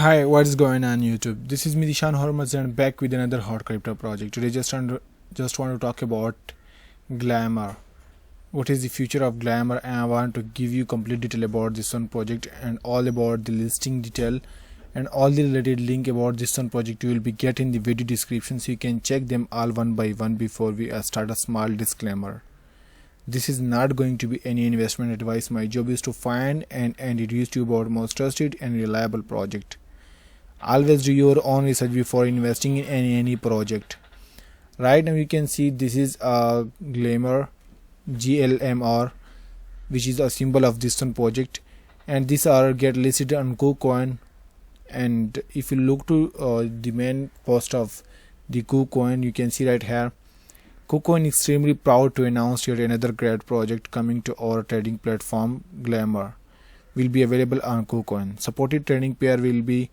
Hi, what is going on YouTube? This is me Zeeshan Hurmaz and back with another hot crypto project. Today just want to talk about Glimmer. What is the future of Glimmer, and I want to give you complete detail about this one project and all about the listing detail and all the related link about this one project you will be getting in the video description, so you can check them all one by one before we start. A small disclaimer. This is not going to be any investment advice. My job is to find and introduce you about most trusted and reliable project. Always do your own research before investing in any project. Right now you can see this is a Glimmer, GLMR, which is a symbol of this one project, and these are get listed on KuCoin. And if you look to the main post of the KuCoin, you can see right here, KuCoin is extremely proud to announce yet another great project coming to our trading platform. Glimmer will be available on KuCoin. Supported trading pair will be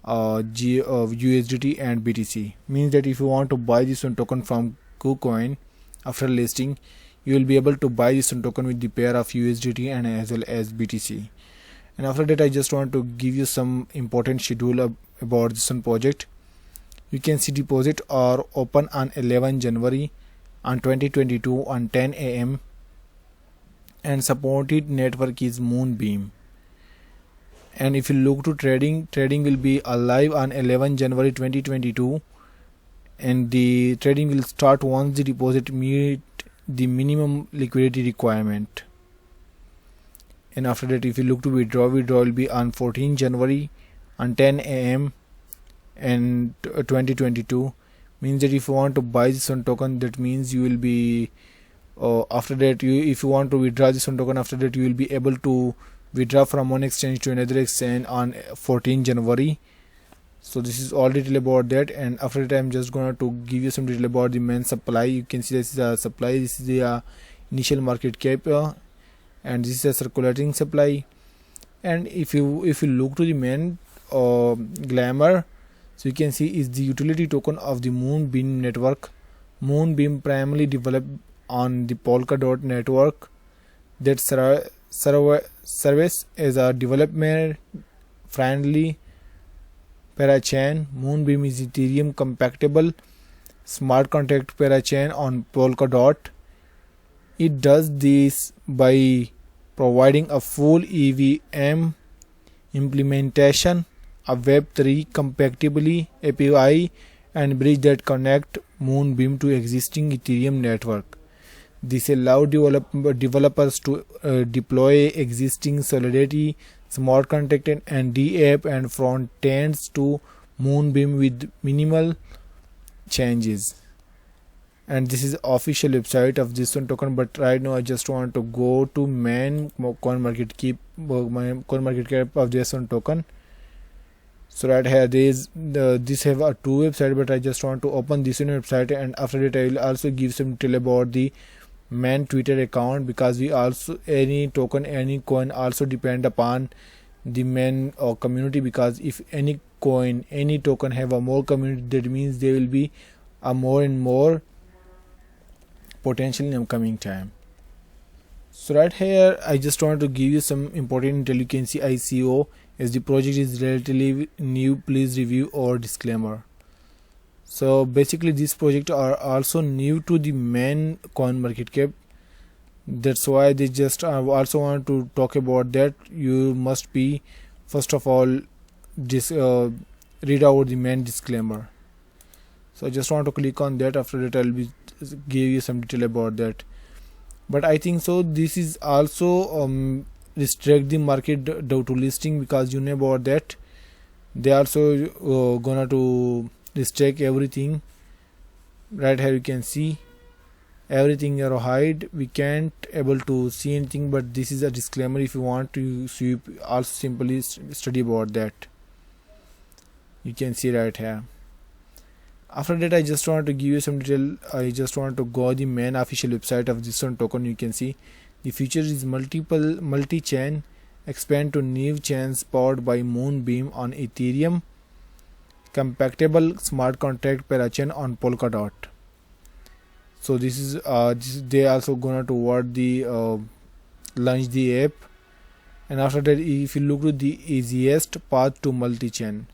USDT and BTC. Means that if you want to buy this one token from KuCoin after listing, you will be able to buy this one token with the pair of USDT and as well as BTC. And after that, I just want to give you some important schedule about this one project. You can see deposit are open on 11 January on 2022 on 10 AM, and supported network is Moonbeam. And if you look to trading will be alive on 11 January 2022, and the trading will start once the deposit meet the minimum liquidity requirement. And after that, if you look to withdraw will be on 14 January on 10 AM and 2022. Means that if you want to buy this one token, that means you will be after that, if you want to withdraw this one token, after that you will be able to withdraw from one exchange to another exchange on 14 January. So this is all detail about that. And after that, I'm just going to give you some detail about the main supply. You can see this is a supply, this is the initial market cap, and this is a circulating supply. And if you look to the main Glimmer, so you can see is the utility token of the Moonbeam Network. Moonbeam primarily developed on the Polkadot network that service as a development friendly parachain. Moonbeam is Ethereum compatible smart contract parachain on Polkadot. It does this by providing a full EVM implementation, a Web3 compatibility API, and bridge that connect Moonbeam to existing Ethereum network. This allows developers to deploy existing Solidity, smart contract and DApp and front ends to Moonbeam with minimal changes. And this is official website of this one token. But right now I just want to go to main coin market cap of this one token. So right here this have a two website, but I just want to open this one website, and after that I will also give some detail about the main Twitter account, because we also any token, any coin also depend upon the main community, because if any coin, any token have a more community, that means there will be a more and more potential in upcoming time. So right here I just want to give you some important intel. You can see ICO, as the project is relatively new, please review or disclaimer. So basically these projects are also new to the main coin market cap. That's why they just also want to talk about that. You must be first of all read out the main disclaimer. So I just want to click on that. After that I'll be give you some detail about that. But I think so this is also restrict the market due to listing, because you know about that they also gonna to restrict everything. Right here you can see everything are hide, we can't able to see anything, but this is a disclaimer. If you want to see, also simply study about that. You can see right here. After that I just want to give you some detail. I just want to go the main official website of this one token. You can see the feature is multi-chain, expand to new chains powered by Moonbeam on Ethereum, compatible smart contract parachain on Polkadot. So this is they also gonna toward the launch the app, And after that, if you look to the easiest path to multi-chain,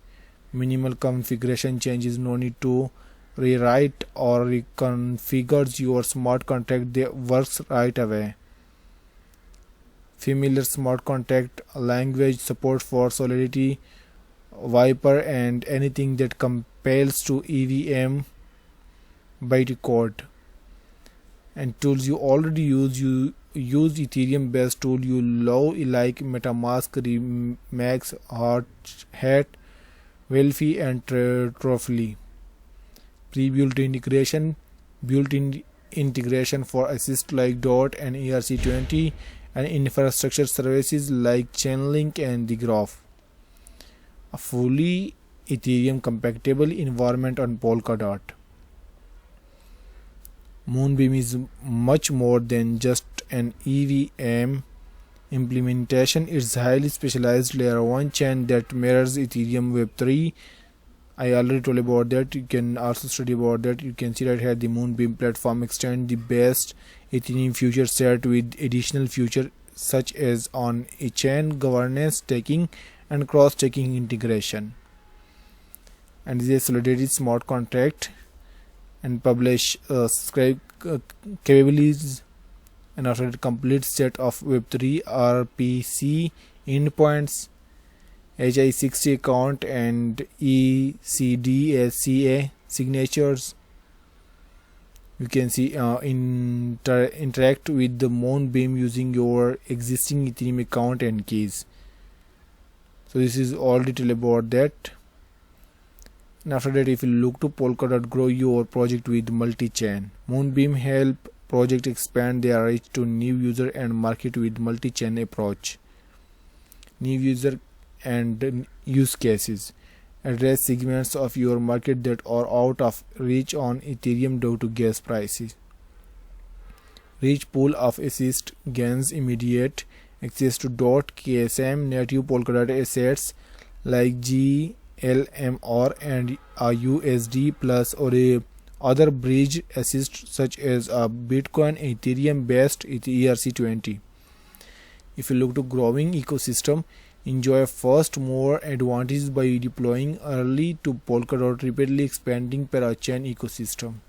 minimal configuration changes, no need to rewrite or reconfigure your smart contract, they works right away. Familiar smart contract language, support for Solidity, Viper, and anything that compiles to EVM bytecode. And tools you already use, you use Ethereum based tool you love like MetaMask, Remax, Hat, Welfie, and Trophy. Pre-built integration, built-in integration for assist like DOT and ERC20, and infrastructure services like Chainlink and the Graph. A fully Ethereum compatible environment on Polkadot. Moonbeam is much more than just an EVM implementation. It's highly specialized layer 1 chain that mirrors Ethereum Web3. I already told about that. You can also study about that. You can see right here the Moonbeam platform extend the best Ethereum future set with additional features such as on a chain governance, staking, and cross-checking integration. And this is a Solidity smart contract and publish scribe capabilities, and after a complete set of Web3 RPC endpoints, HI60 account, and ECDSCA signatures. You can see interact with the Moonbeam using your existing Ethereum account and keys. So this is all detail about that. And after that, if you look to Polkadot, grow your project with multi-chain. Moonbeam help project expand their reach to new user and market with multi-chain approach. New user and use cases. Address segments of your market that are out of reach on Ethereum due to gas prices. Rich pool of assist gains immediate access to .ksm native Polkadot assets like GLMR and USD plus or a other bridge assist such as a Bitcoin Ethereum based ERC20. If you look to growing ecosystem, enjoy first more advantages by deploying early to Polkadot rapidly expanding parachain ecosystem.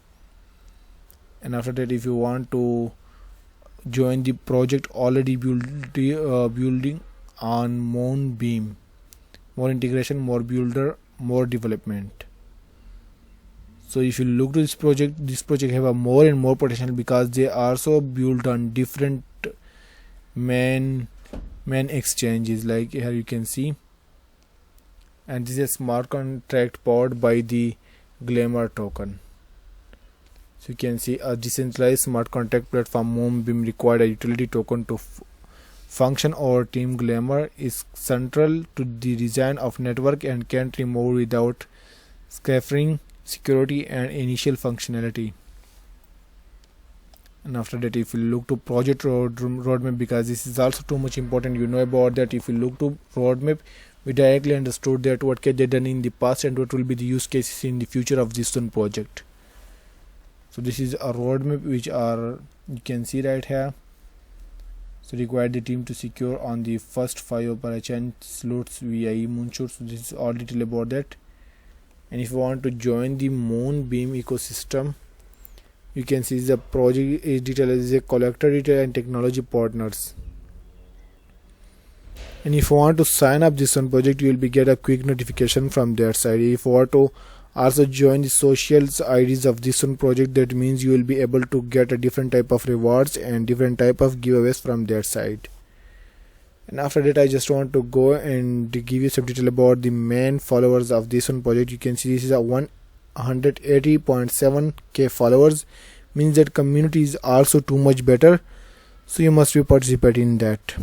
And after that, if you want to join the project already building on Moonbeam, more integration, more builder, more development. So if you look to this project have a more and more potential because they are also built on different main exchanges like here you can see. And this is a smart contract powered by the Glimmer token. So you can see a decentralized smart contract platform Moonbeam required a utility token to function. Our team Glimmer is central to the design of network and can't remove without scaffering, security, and initial functionality. And after that, if you look to project roadmap, because this is also too much important, you know about that. If you look to roadmap, we directly understood that what can they done in the past and what will be the use cases in the future of this one project. So this is a roadmap which are you can see right here. So required the team to secure on the first 5 parachain slots via Moonshot. So this is all detail about that. And if you want to join the Moonbeam ecosystem, you can see the project is detailed as a collector detail and technology partners. And if you want to sign up this one project, you will be get a quick notification from their side. If you want to also join the socials IDs of this one project, that means you will be able to get a different type of rewards and different type of giveaways from their side. And after that, I just want to go and give you some detail about the main followers of this one project. You can see this is a 180.7k followers, means that community is also too much better, so you must be participating in that.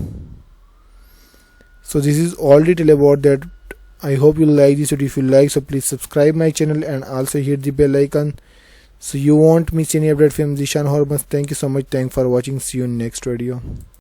So this is all detail about that. I hope you like this video. If you like, so please subscribe my channel and also hit the bell icon so you won't miss any update from Zeeshan Hurmaz. Thank you so much. Thanks for watching. See you in next video.